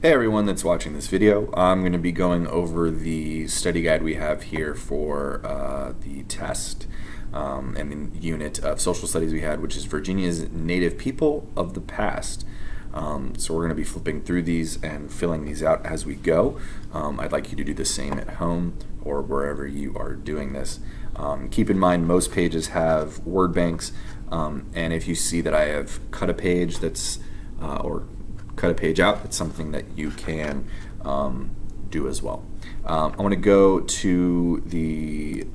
Hey everyone that's watching this video. I'm going to be going over the study guide we have here for the test and the unit of social studies we had, which is Virginia's Native People of the Past. So we're going to be flipping through these and filling these out as we go. I'd like you to do the same at home or wherever you are doing this. Keep in mind most pages have word banks, and if you see that I have cut a page that's or cut a page out, it's something that you can do as well. I want to go to the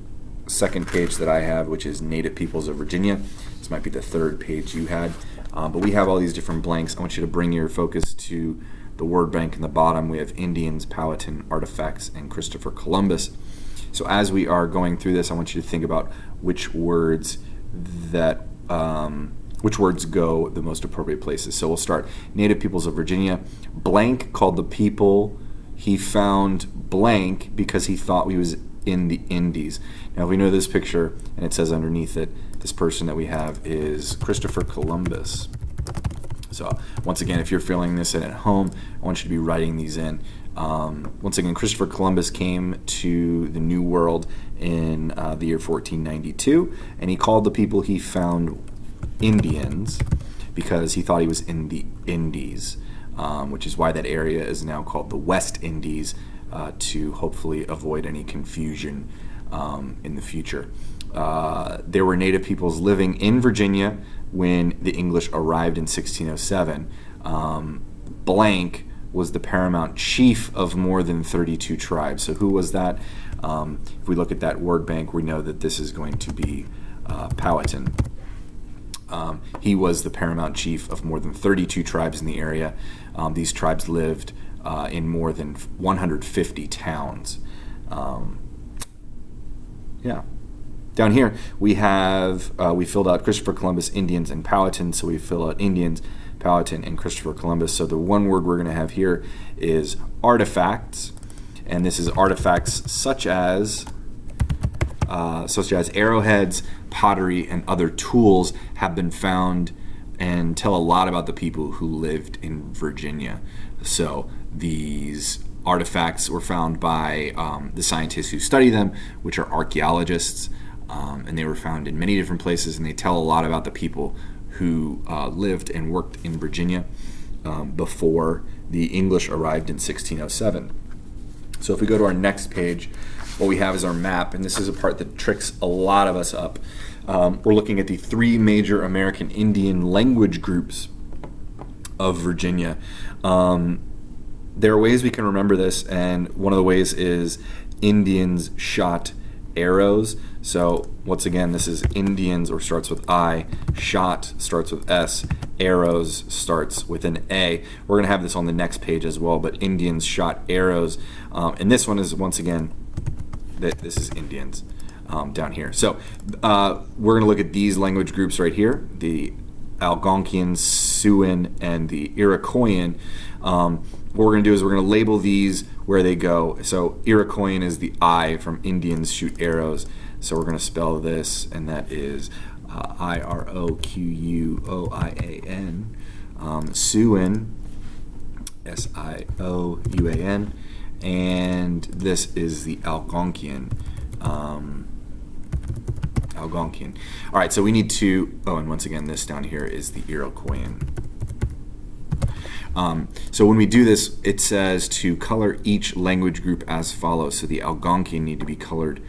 second page that I have, which is Native Peoples of Virginia. This might be the third page you had, but we have all these different blanks. I want you to bring your focus to the word bank in the bottom. We have Indians, Powhatan, artifacts, and Christopher Columbus. So as we are going through this, I want you to think about which words go the most appropriate places. So we'll start. Native Peoples of Virginia. Blank called the people he found blank because he thought we was in the Indies. Now if we know this picture and it says underneath it, this person that we have is Christopher Columbus. So once again, if you're filling this in at home, I want you to be writing these in. Once again, Christopher Columbus came to the New World in the year 1492, and he called the people he found Indians because he thought he was in the Indies, which is why that area is now called the West Indies, to hopefully avoid any confusion in the future. There were native peoples living in Virginia when the English arrived in 1607. Blank was the paramount chief of more than 32 tribes. So who was that? If we look at that word bank, we know that this is going to be Powhatan. He was the paramount chief of more than 32 tribes in the area. These tribes lived in more than 150 towns. Down here we have we filled out Christopher Columbus, Indians, and Powhatan. So we fill out Indians, Powhatan, and Christopher Columbus. So the one word we're going to have here is artifacts, and this is artifacts such as arrowheads, pottery, and other tools have been found and tell a lot about the people who lived in Virginia. So these artifacts were found by the scientists who study them, which are archaeologists, and they were found in many different places, and they tell a lot about the people who lived and worked in Virginia before the English arrived in 1607. So if we go to our next page, what we have is our map, and this is a part that tricks a lot of us up. We're looking at the three major American Indian language groups of Virginia. There are ways we can remember this, and one of the ways is Indians shot arrows. So once again, this is Indians, or starts with I, shot starts with S, arrows starts with an A. We're going to have this on the next page as well, but Indians shot arrows. And this one is, once again, this is Indians down here. So we're going to look at these language groups right here, the Algonquian, Siouan, and the Iroquoian. What we're going to do is we're going to label these where they go. So Iroquoian is the I from Indians shoot arrows. So we're going to spell this, and that is Iroquoian. Siouan, Siouan, and this is the Algonquian. Algonquian. All right, so we need to, and once again, this down here is the Iroquoian. So when we do this, it says to color each language group as follows. So the Algonquian need to be colored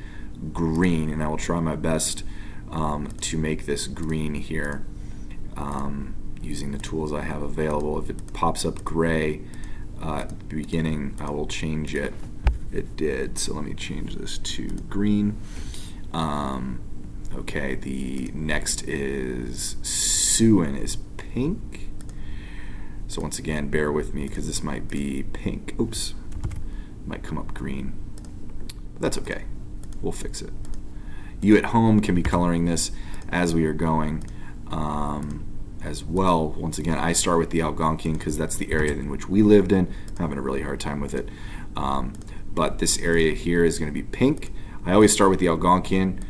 green, and I will try my best to make this green here using the tools I have available. If it pops up gray at the beginning, I will change it. It did, so let me change this to green. Okay, the next is Siouan is pink. So once again, bear with me because this might be pink. Oops, might come up green. But that's okay. We'll fix it. You at home can be coloring this as we are going as well. Once again, I start with the Algonquian because that's the area in which we lived in. I'm having a really hard time with it. But this area here is going to be pink. I always start with the Algonquian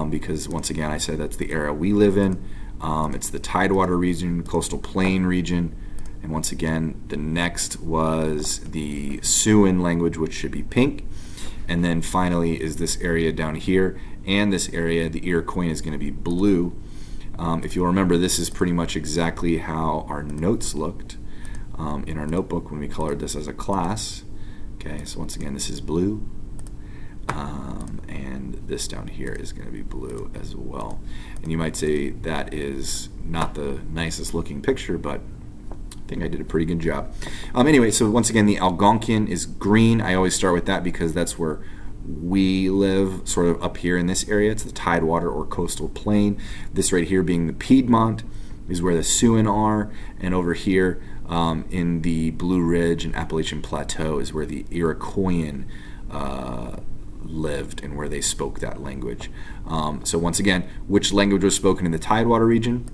because, once again, I said that's the area we live in. It's the Tidewater region, coastal plain region, And once again, the next was the Siouan language, which should be pink. And then finally is this area down here, and this area, the Iroquoian, is going to be blue. If you'll remember, this is pretty much exactly how our notes looked in our notebook when we colored this as a class. Okay, so once again, this is blue, and this down here is going to be blue as well. And you might say that is not the nicest looking picture, but I think I did a pretty good job. Anyway, so once again, the Algonquian is green. I always start with that because that's where we live, sort of up here in this area. It's the Tidewater or coastal plain. This right here being the Piedmont is where the Siouan are, and over here in the Blue Ridge and Appalachian Plateau is where the Iroquoian lived and where they spoke that language. So once again, which language was spoken in the Tidewater region?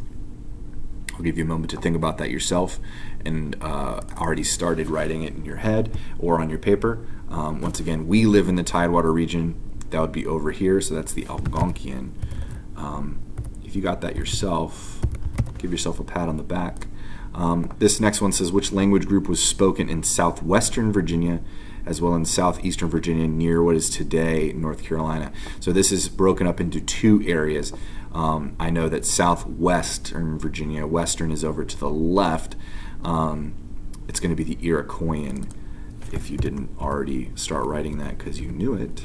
I'll give you a moment to think about that yourself, and already started writing it in your head or on your paper. Once again, we live in the Tidewater region. That would be over here, so that's the Algonquian. If you got that yourself, give yourself a pat on the back. This next one says, which language group was spoken in southwestern Virginia as well in southeastern Virginia near what is today North Carolina? So this is broken up into two areas. I know that southwestern Virginia, western is over to the left. It's going to be the Iroquoian, if you didn't already start writing that because you knew it.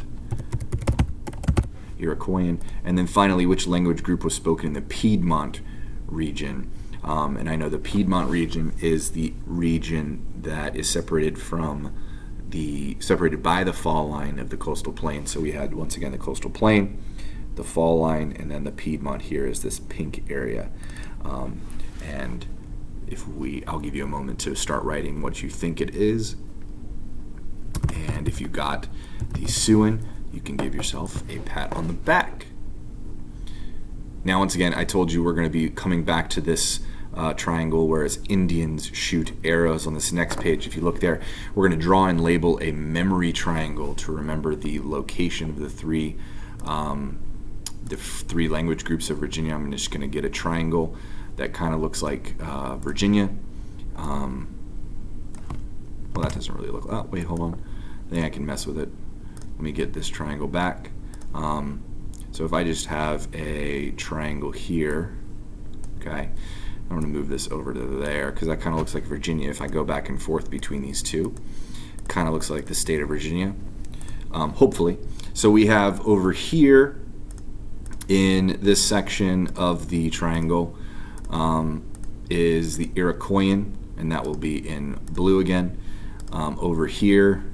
Iroquoian. And then finally, which language group was spoken in the Piedmont region? And I know the Piedmont region is the region that is separated by the fall line of the coastal plain. So we had, once again, the coastal plain, the fall line, and then the Piedmont here is this pink area. And I'll give you a moment to start writing what you think it is. And if you got the Siouan, you can give yourself a pat on the back. Now, once again, I told you we're going to be coming back to this triangle, whereas Indians shoot arrows on this next page. If you look there, we're going to draw and label a memory triangle to remember the location of the three language groups of Virginia. I'm just going to get a triangle that kind of looks like Virginia. Well, that doesn't really look. Oh, wait, hold on. I think I can mess with it. Let me get this triangle back. So if I just have a triangle here, okay, I'm going to move this over to there because that kind of looks like Virginia. If I go back and forth between these two, kind of looks like the state of Virginia, hopefully. So we have over here in this section of the triangle is the Iroquoian, and that will be in blue again. Over here,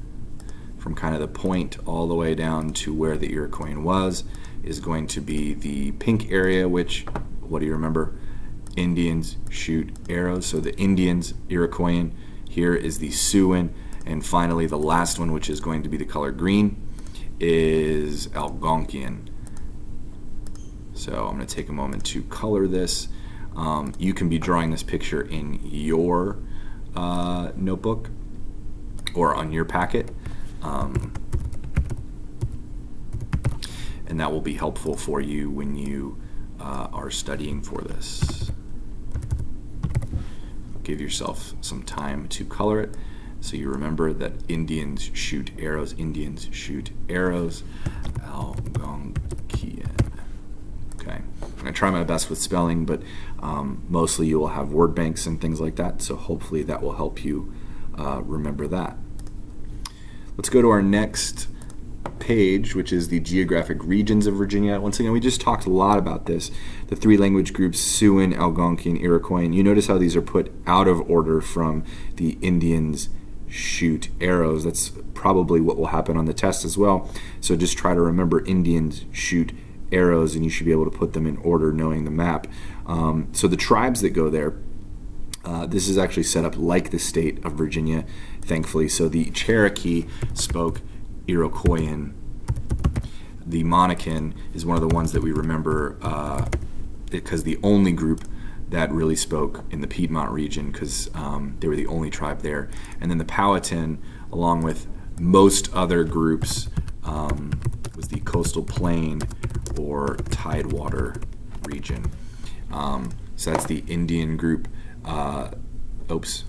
from kind of the point all the way down to where the Iroquoian was, is going to be the pink area, which, what do you remember? Indians shoot arrows. So the Indians, Iroquoian, here is the Siouan, and finally the last one, which is going to be the color green, is Algonquian. So I'm going to take a moment to color this. You can be drawing this picture in your notebook or on your packet. And that will be helpful for you when you are studying for this. Give yourself some time to color it so you remember that Indians shoot arrows. Indians shoot arrows. Algonquian. Okay. I'm going to try my best with spelling, but mostly you will have word banks and things like that, so hopefully that will help you remember that. Let's go to our next page, which is the Geographic Regions of Virginia. Once again, we just talked a lot about this. The three language groups, Siouan, Algonquian, Iroquoian. You notice how these are put out of order from the Indians shoot arrows. That's probably what will happen on the test as well. So just try to remember Indians shoot arrows, and you should be able to put them in order knowing the map. So the tribes that go there, this is actually set up like the state of Virginia, thankfully. So the Cherokee spoke Iroquoian. The Monacan is one of the ones that we remember because the only group that really spoke in the Piedmont region, because they were the only tribe there. And then the Powhatan, along with most other groups, was the coastal plain or Tidewater region. So that's the Indian group. Oops,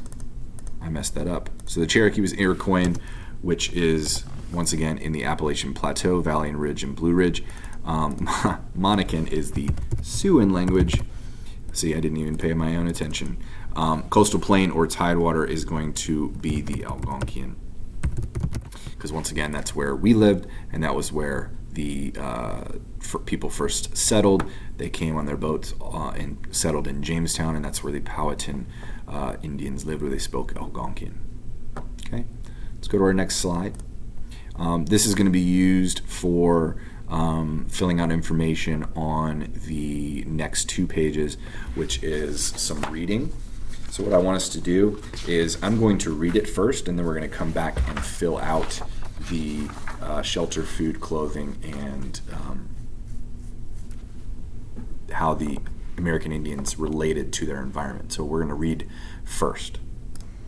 I messed that up. So the Cherokee was Iroquoian, which is, once again, in the Appalachian Plateau, Valley and Ridge, and Blue Ridge. Monacan is the Siouan language. See, I didn't even pay my own attention. Coastal plain or tidewater is going to be the Algonquian. Because once again, that's where we lived, and that was where the people first settled. They came on their boats and settled in Jamestown, and that's where the Powhatan Indians lived, where they spoke Algonquian. Okay, let's go to our next slide. This is going to be used for filling out information on the next 2 pages, which is some reading. So what I want us to do is I'm going to read it first, and then we're going to come back and fill out the shelter, food, clothing, and how the American Indians related to their environment. So we're going to read first.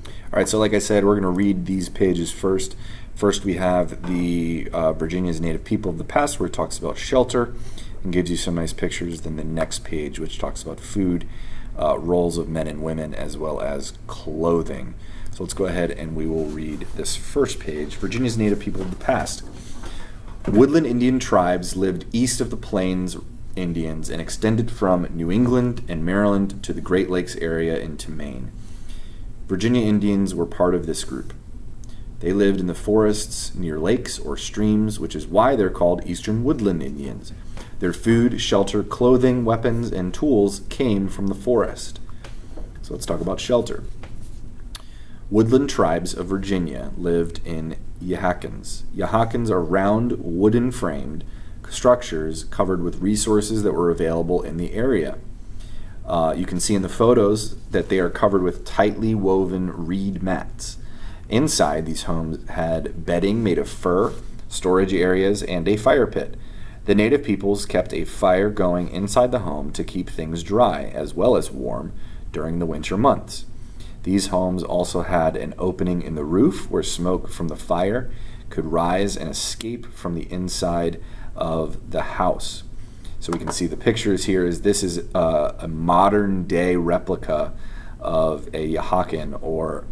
All right, so like I said, we're going to read these pages first. First, we have the Virginia's Native People of the Past, where it talks about shelter and gives you some nice pictures. Then the next page, which talks about food, roles of men and women, as well as clothing. So let's go ahead and we will read this first page. Virginia's Native People of the Past. Woodland Indian tribes lived east of the Plains Indians and extended from New England and Maryland to the Great Lakes area into Maine. Virginia Indians were part of this group. They lived in the forests near lakes or streams, which is why they're called Eastern Woodland Indians. Their food, shelter, clothing, weapons, and tools came from the forest. So let's talk about shelter. Woodland tribes of Virginia lived in Yahakans. Yahakans are round, wooden-framed structures covered with resources that were available in the area. You can see in the photos that they are covered with tightly woven reed mats. Inside, these homes had bedding made of fur, storage areas, and a fire pit. The native peoples kept a fire going inside the home to keep things dry, as well as warm, during the winter months. These homes also had an opening in the roof where smoke from the fire could rise and escape from the inside of the house. So we can see the pictures here. This is a modern day replica of a Yahakan, or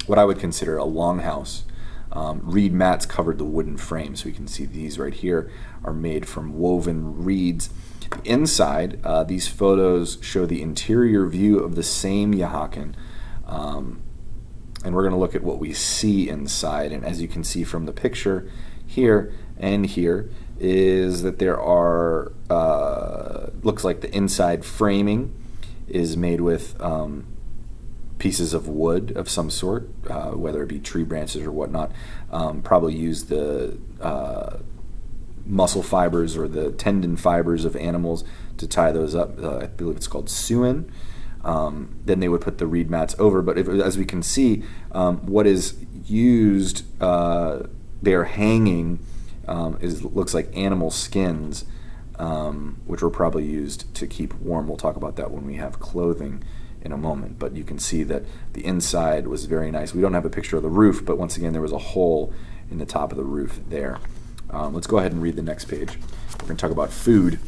what I would consider a longhouse. Reed mats covered the wooden frame, so we can see these right here are made from woven reeds. Inside, these photos show the interior view of the same Yahakan, and we're going to look at what we see inside. And as you can see from the picture here and here, is that there are, looks like the inside framing is made with pieces of wood of some sort, whether it be tree branches or whatnot. Probably use the muscle fibers or the tendon fibers of animals to tie those up. I believe it's called suin. Then they would put the reed mats over. But as we can see, what is used, they are hanging, looks like animal skins, which were probably used to keep warm. We'll talk about that when we have clothing in a moment. But you can see that the inside was very nice. We don't have a picture of the roof, but once again, there was a hole in the top of the roof there. Let's go ahead and read the next page. We're going to talk about food.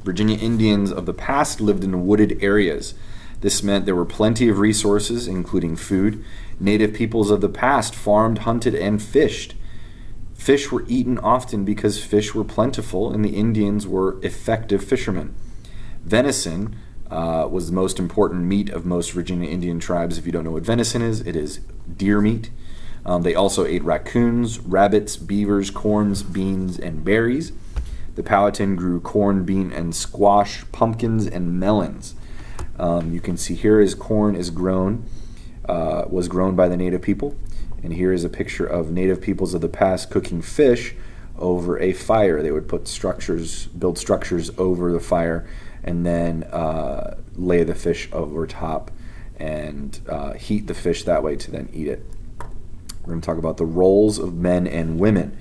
Virginia Indians of the past lived in wooded areas. This meant there were plenty of resources, including food. Native peoples of the past farmed, hunted, and fished. Fish were eaten often because fish were plentiful, and the Indians were effective fishermen. Venison was the most important meat of most Virginia Indian tribes. If you don't know what venison is, it is deer meat. They also ate raccoons, rabbits, beavers, corns, beans, and berries. The Powhatan grew corn, bean, and squash, pumpkins, and melons. You can see here is corn is grown, was grown by the native people. And here is a picture of native peoples of the past cooking fish over a fire. They would put build structures over the fire, and then lay the fish over top and heat the fish that way to then eat it. We're going to talk about the roles of men and women.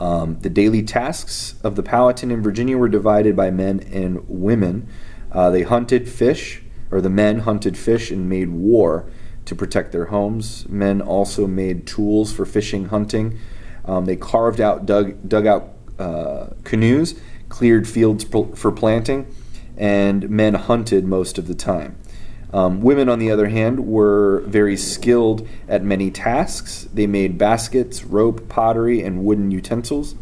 The daily tasks of the Powhatan in Virginia were divided by men and women. They hunted fish, or the men hunted fish and made war to protect their homes. Men also made tools for fishing, hunting. They carved out, dug out canoes, cleared fields for planting, and men hunted most of the time. Women, on the other hand, were very skilled at many tasks. They made baskets, rope, pottery, and wooden utensils.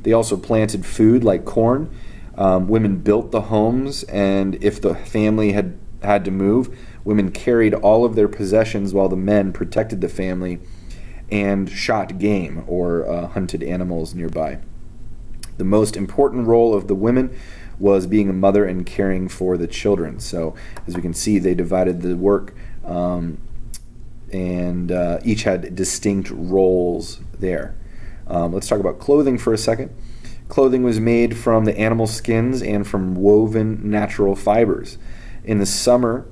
They also planted food like corn. Women built the homes, and if the family had to move, women carried all of their possessions while the men protected the family and shot game or hunted animals nearby. The most important role of the women was being a mother and caring for the children. So, as we can see, they divided the work and each had distinct roles there. Let's talk about clothing for a second. Clothing was made from the animal skins and from woven natural fibers. In the summer,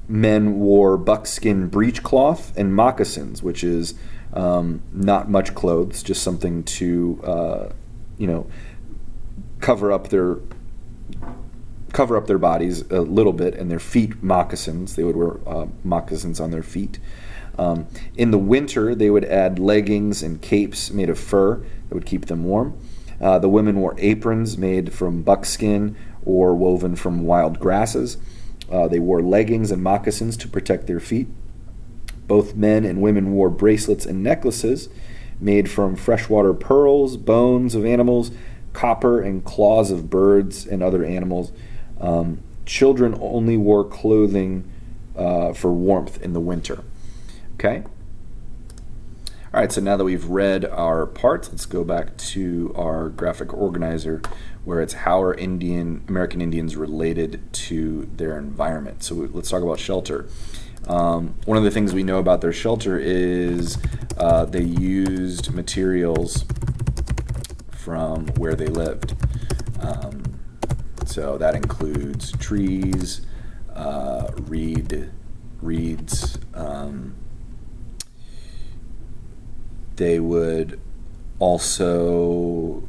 men wore buckskin breechcloth and moccasins, which is not much clothes, just something to cover up their bodies a little bit, and their feet moccasins. They would wear moccasins on their feet. In the winter, they would add leggings and capes made of fur that would keep them warm. The women wore aprons made from buckskin or woven from wild grasses. They wore leggings and moccasins to protect their feet. Both men and women wore bracelets and necklaces made from freshwater pearls, bones of animals, copper, and claws of birds and other animals. Children only wore clothing for warmth in the winter. Okay? All right, so now that we've read our parts, let's go back to our graphic organizer where it's how are American Indians related to their environment. So let's talk about shelter. One of the things we know about their shelter is they used materials from where they lived. So that includes trees, reeds. They would also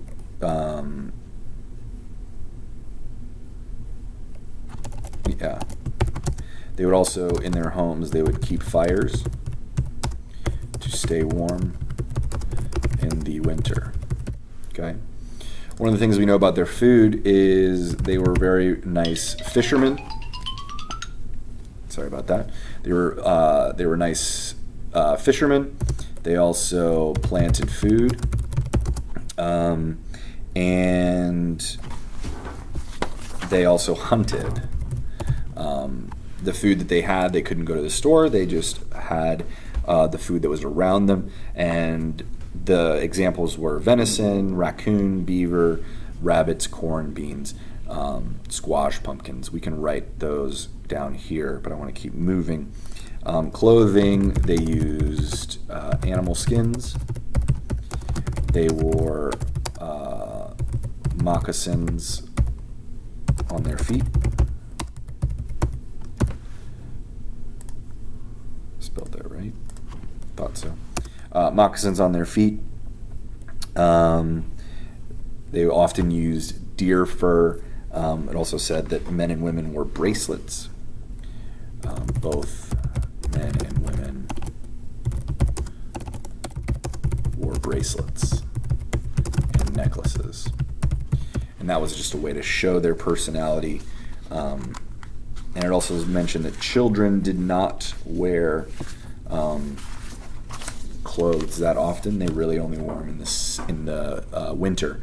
they would also, in their homes, they would keep fires to stay warm in the winter. Okay. One of the things we know about their food is they were very nice fishermen. Sorry about that. They were nice fishermen. They also planted food, and they also hunted. The food that they had, they couldn't go to the store. They just had the food that was around them, and the examples were venison, raccoon, beaver, rabbits, corn, beans, squash, pumpkins. We can write those down here, but I want to keep moving. Clothing, they used animal skins. They wore moccasins on their feet. Spelled that right? Thought so. Moccasins on their feet. They often used deer fur. It also said that men and women wore bracelets. Both men and women wore bracelets and necklaces. And that was just a way to show their personality. And it also mentioned that children did not wear clothes that often. They really only wore them in the winter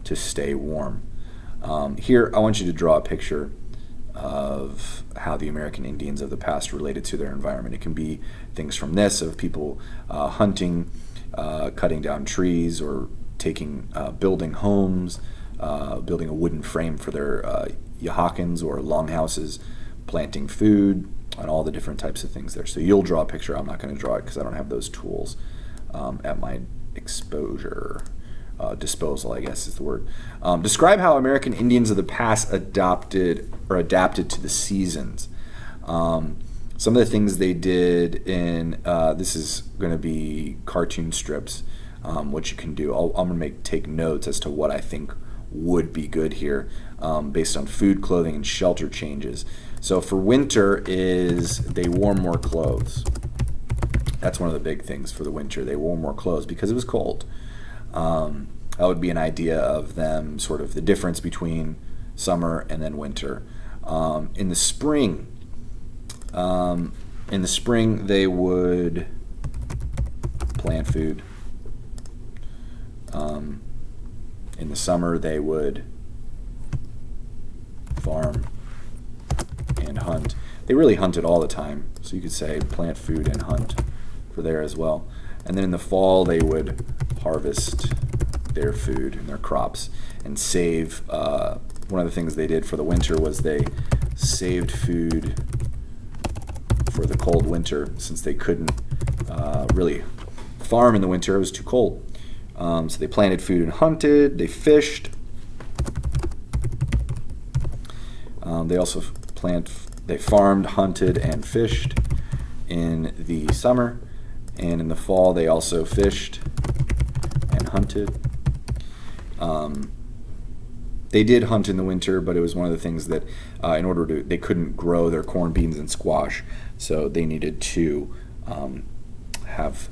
to stay warm. Here, I want you to draw a picture of how the American Indians of the past related to their environment. It can be things from this, of people hunting, cutting down trees, or building homes, building a wooden frame for their yahakans or longhouses, planting food, and all the different types of things there. So you'll draw a picture. I'm not going to draw it because I don't have those tools at my disposal, I guess is the word. Describe how American Indians of the past adapted to the seasons. Some of the things they did in, this is going to be cartoon strips, what you can do. I'm going to take notes as to what I think would be good here based on food, clothing, and shelter changes. So for winter is they wore more clothes. That's one of the big things for the winter. They wore more clothes because it was cold. That would be an idea of them, sort of the difference between summer and then winter. In the spring, In the spring, they would plant food. In the summer, they would farm and hunt. They really hunted all the time, so you could say plant food and hunt for there as well. And then in the fall, they would harvest their food and their crops and save. One of the things they did for the winter was they saved food for the cold winter, since they couldn't really farm in the winter. It was too cold. So they planted food and hunted. They fished. They also they farmed, hunted, and fished in the summer. And in the fall, they also fished and hunted. They did hunt in the winter, but it was one of the things that they couldn't grow their corn, beans, and squash, so they needed to have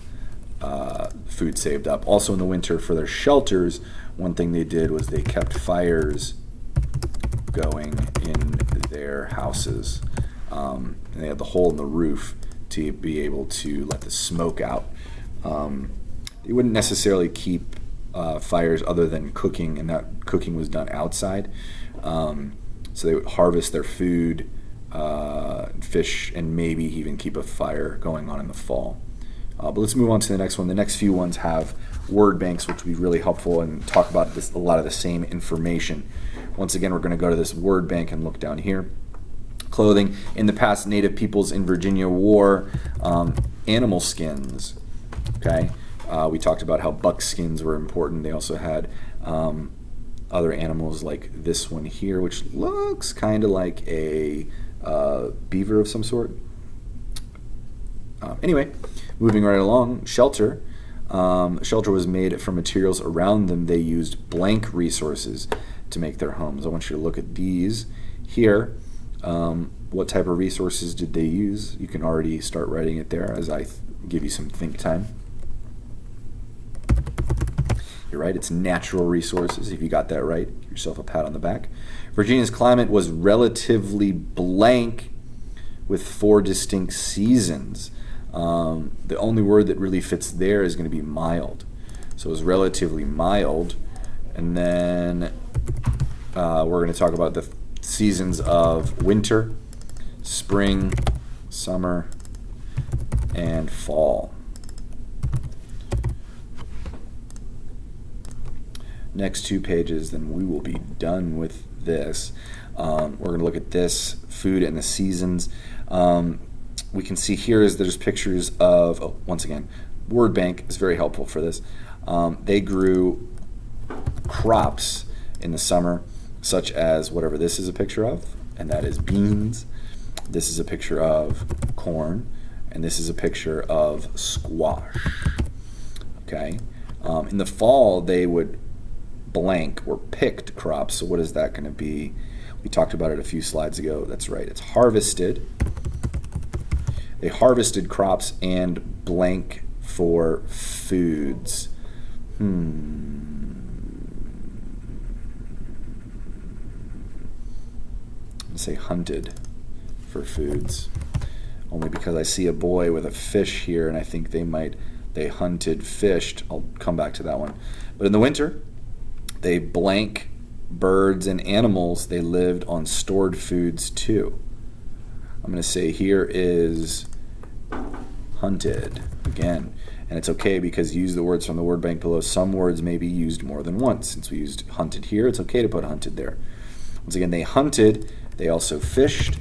food saved up. Also in the winter, for their shelters, one thing they did was they kept fires going in their houses. And they had the hole in the roof to be able to let the smoke out. They wouldn't necessarily keep fires other than cooking, and that cooking was done outside. So they would harvest their food, fish, and maybe even keep a fire going on in the fall. But let's move on to the next one. The next few ones have word banks, which will be really helpful and talk about a lot of the same information. Once again, we're going to go to this word bank and look down here. Clothing. In the past, Native peoples in Virginia wore animal skins. Okay, we talked about how buck skins were important. They also had other animals like this one here, which looks kind of like a beaver of some sort. Anyway, moving right along, shelter. Shelter was made from materials around them. They used blank resources to make their homes. I want you to look at these here. What type of resources did they use? You can already start writing it there as I give you some think time. You're right, it's natural resources. If you got that right, give yourself a pat on the back. Virginia's climate was relatively blank with 4 distinct seasons. The only word that really fits there is going to be mild. So it was relatively mild. And then we're going to talk about the seasons of winter, spring, summer, and fall. Next 2 pages, then we will be done with this. We're going to look at this, food and the seasons. We can see here is there's pictures of, once again, word bank is very helpful for this. They grew crops in the summer, such as whatever this is a picture of, and that is beans. This is a picture of corn, and this is a picture of squash. Okay. In the fall, they would blank or picked crops. So what is that going to be? We talked about it a few slides ago. That's right. It's harvested. They harvested crops and blank for foods. Say hunted for foods, only because I see a boy with a fish here and I think they hunted, fished. I'll come back to that one. But in the winter, they blank birds and animals. They lived on stored foods too. I'm going to say here is hunted again, and it's okay because use the words from the word bank below. Some words may be used more than once. Since we used hunted here, it's okay to put hunted there. Once again, they hunted. They also fished,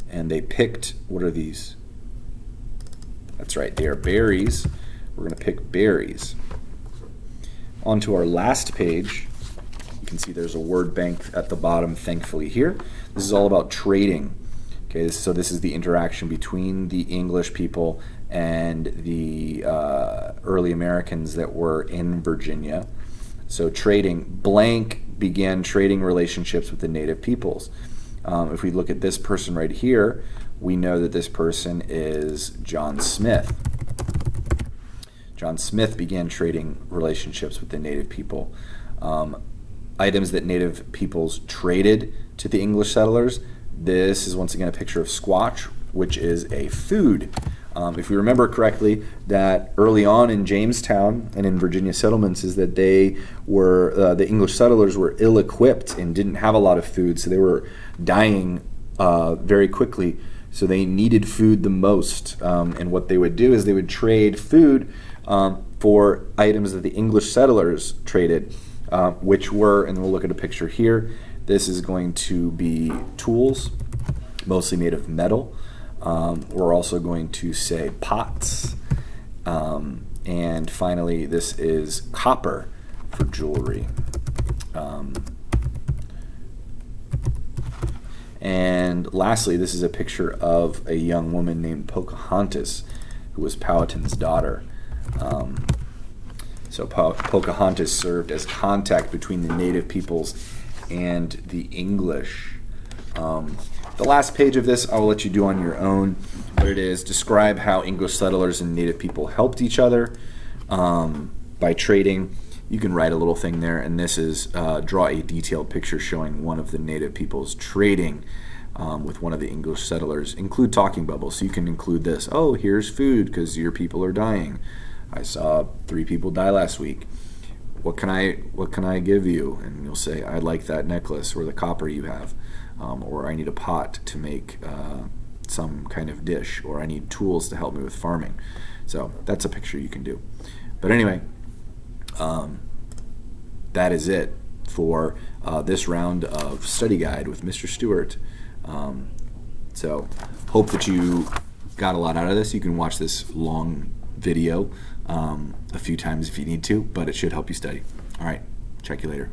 and they picked, what are these? That's right, they are berries. We're going to pick berries. On to our last page. You can see there's a word bank at the bottom, thankfully, here. This is all about trading. Okay, so this is the interaction between the English people and the early Americans that were in Virginia. So trading, blank began trading relationships with the native peoples. If we look at this person right here, we know that this person is John Smith. John Smith began trading relationships with the native people. Items that native peoples traded to the English settlers. This is once again a picture of squash, which is a food. If we remember correctly, that early on in Jamestown and in Virginia settlements is that they were the English settlers were ill-equipped and didn't have a lot of food, so they were dying very quickly. So they needed food the most, and what they would do is they would trade food for items that the English settlers traded, which were, and we'll look at a picture here. This is going to be tools, mostly made of metal. We're also going to say pots. And finally, this is copper for jewelry. And lastly, this is a picture of a young woman named Pocahontas, who was Powhatan's daughter. So Pocahontas served as contact between the native peoples and the English. The last page of this I will let you do on your own, but it is describe how English settlers and native people helped each other by trading. You can write a little thing there, and this is draw a detailed picture showing one of the native peoples trading with one of the English settlers. Include talking bubbles, so you can include this. Oh, here's food because your people are dying. I saw 3 people die last week. What can I give you? And you'll say, I like that necklace or the copper you have. Or I need a pot to make some kind of dish, or I need tools to help me with farming. So that's a picture you can do. But anyway, that is it for this round of study guide with Mr. Stewart. So hope that you got a lot out of this. You can watch this long video a few times if you need to, but it should help you study. All right, check you later.